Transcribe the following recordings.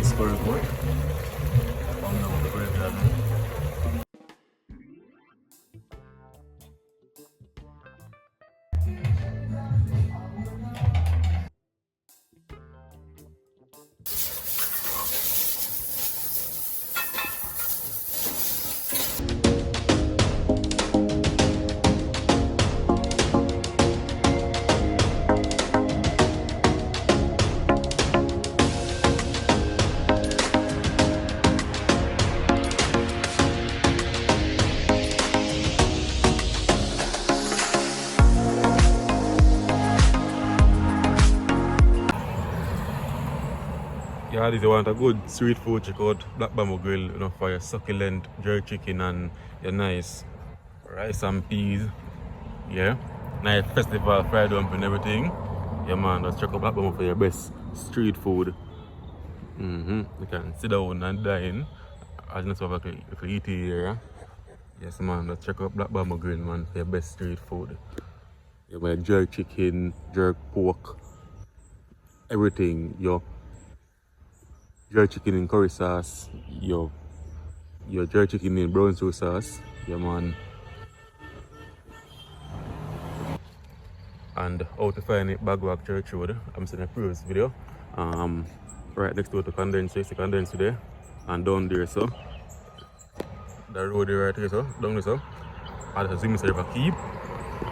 nice curry goat. Come down with the graveyard. Yeah, if you want a good street food, check out Black Bamboo Grill, you know, for your succulent jerk chicken and your nice rice and peas. Yeah, nice festival fried dumpling and everything. Yeah man, just check out Black Bamboo for your best street food. You can sit down and dine. As you know, if you eat here. Yes man, just check out Black Bamboo Grill man for your best street food. You have like jerk chicken, jerk pork, everything. Your chicken in curry sauce, your jerk chicken in brown stew sauce, yeah man. And how to find it, Bogwalk Church Road. I'm seeing a previous video. Right next door to Condensed, the Condensed there. And down there so. The road there right here so, down there so. And there's a Zim River Keep.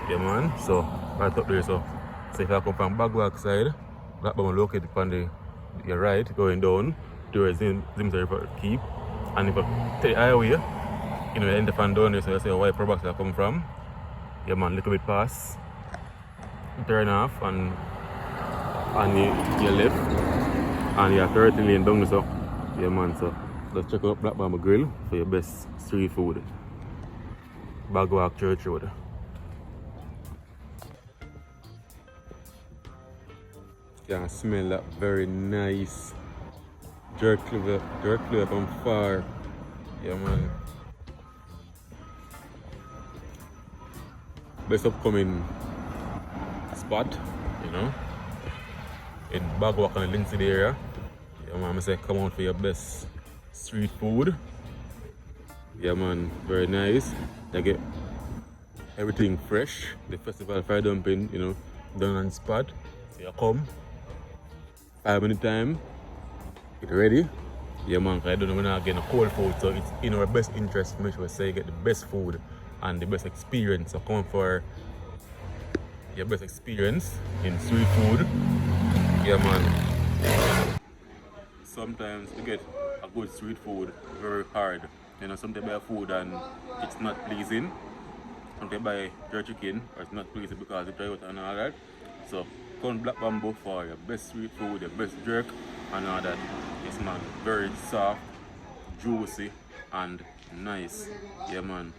Yeah man. So right up there so. So if I come from Bogwalk side, Black Bamboo located on your right, going down towards Zim River Keep. And if I take the highway, you know, you end up and down there, so you see where Probox I come from. Yeah man, little bit past. Turn off and your left. And you have 30 lane down there, so. Yeah man, so let's check out Black Bamboo Grill for your best street food. Bogwalk Church Road. You can smell that very nice jerk liver from far. Yeah man. Best upcoming spot, you know, in Bogwalk and the Lindsay area. Yeah man, I say come out for your best street food. Yeah man, very nice. You get everything fresh. The festival fried dumpling, you know, done on spot. So you come 5 minutes time, get ready. Yeah man, I don't know when I get a cold food, so it's in our best interest to make sure you get the best food and the best experience. So come for your best experience in street food. Yeah man. Sometimes to get a good street food very hard. You know, sometimes you buy food and it's not pleasing. Sometimes you buy jerk chicken or it's not pleasing because you try it and all that. So come Black Bamboo for your best street food, your best jerk and all that. Yes man, very soft, juicy and nice. Yeah man.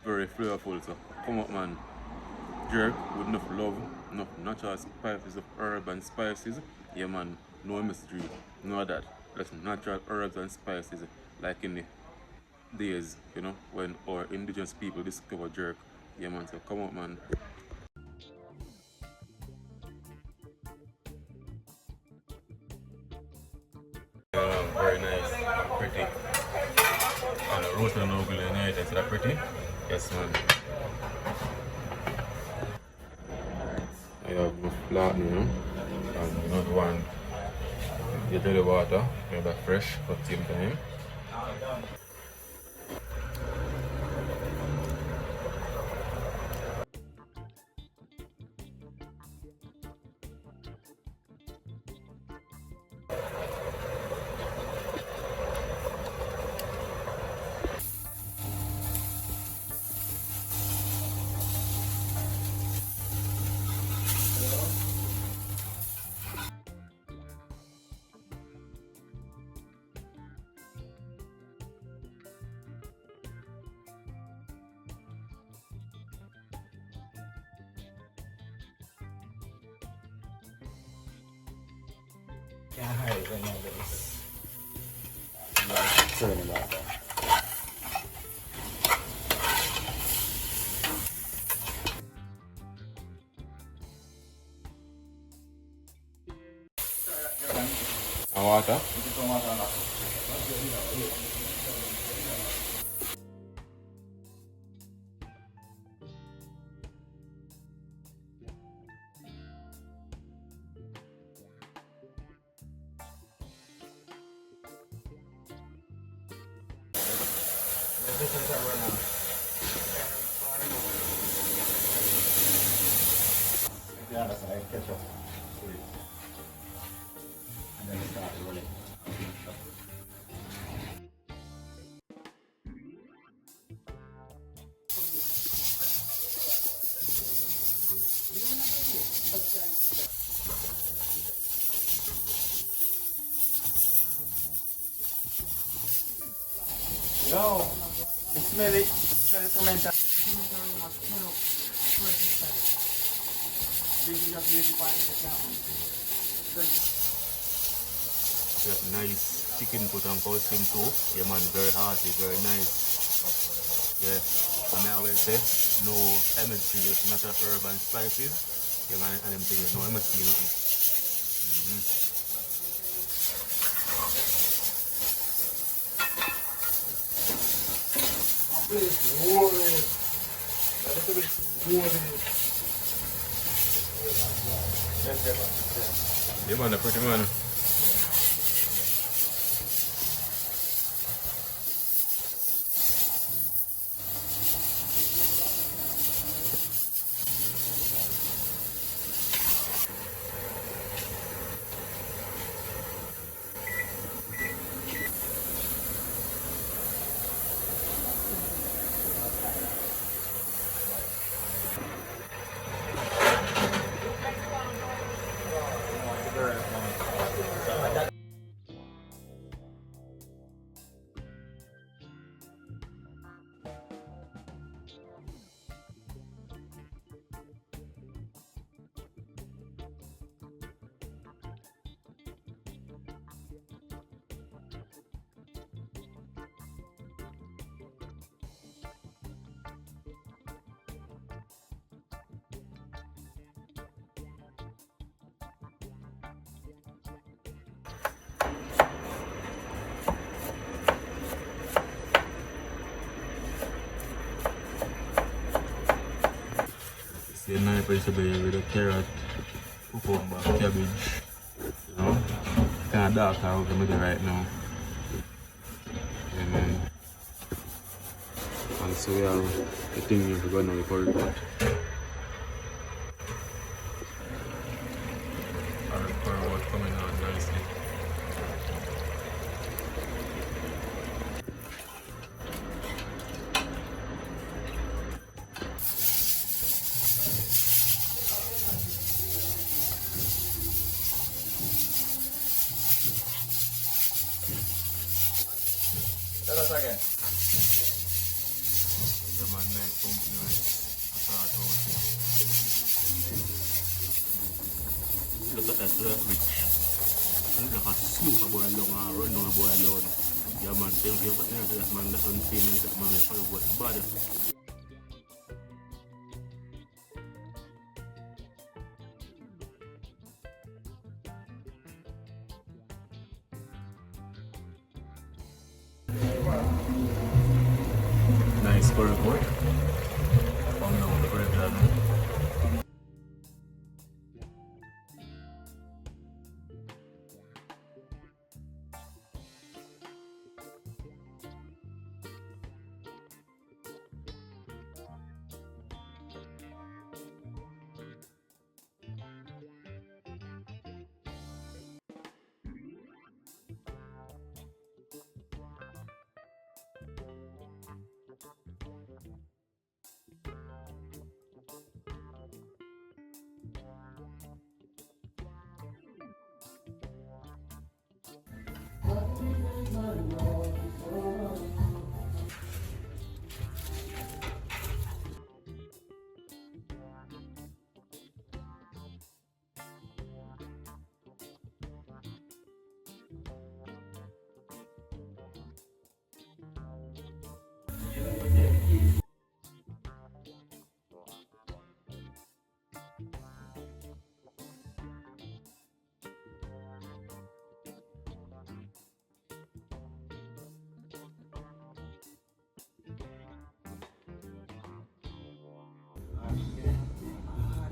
Very flavorful, so come up man. Jerk with enough love, enough natural spices of herb and spices. Yeah man, no mystery, no that. Just natural herbs and spices like in the days, you know, when our indigenous people discover jerk. Yeah man, so come up man. Very nice, pretty. And roasted and ogle in it, is that pretty? Yes man. I have the flat, you know, and not one. You do the water, you have that fresh at the same time. Can't hide it right now, but it's turning about that. water. Some water on that. Yeah, that's like ketchup. And then start rolling. Yo, you smell it? Smell the tomato. This is just beauty pie in the can. Yeah, nice chicken put on cold skin too. Yeah man, very hearty, very nice. Yeah, and I always say no MSG, just natural herb and spices. Yeah man, and them things, no MSG, nothing. Please, warm it. A little bit warm it. Yeah man, the pretty man. See a nice vegetable with a carrot, cucumber, cabbage, you know. Kind of dark out the middle right now. And then also we have the thing you forgot now, the curry pot. Our curry pot coming out nicely. Tell us again. The man nice, something nice. I thought out. Look at that, rich. And look at smooth a boy along and run down a boy alone. Yeah man, thank you for that man, that don't see me, that man is for what bad. Nice curry pot. Found out the bread that.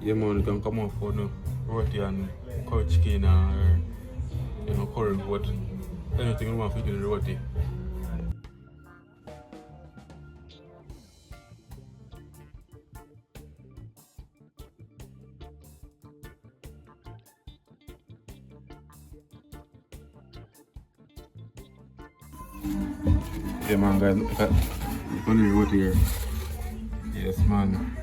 Yeah man, you can come up for the roti and curry chicken or you know curry, but anything you want to fit in the roti. Yeah man guys, look at the roti here. Yes man.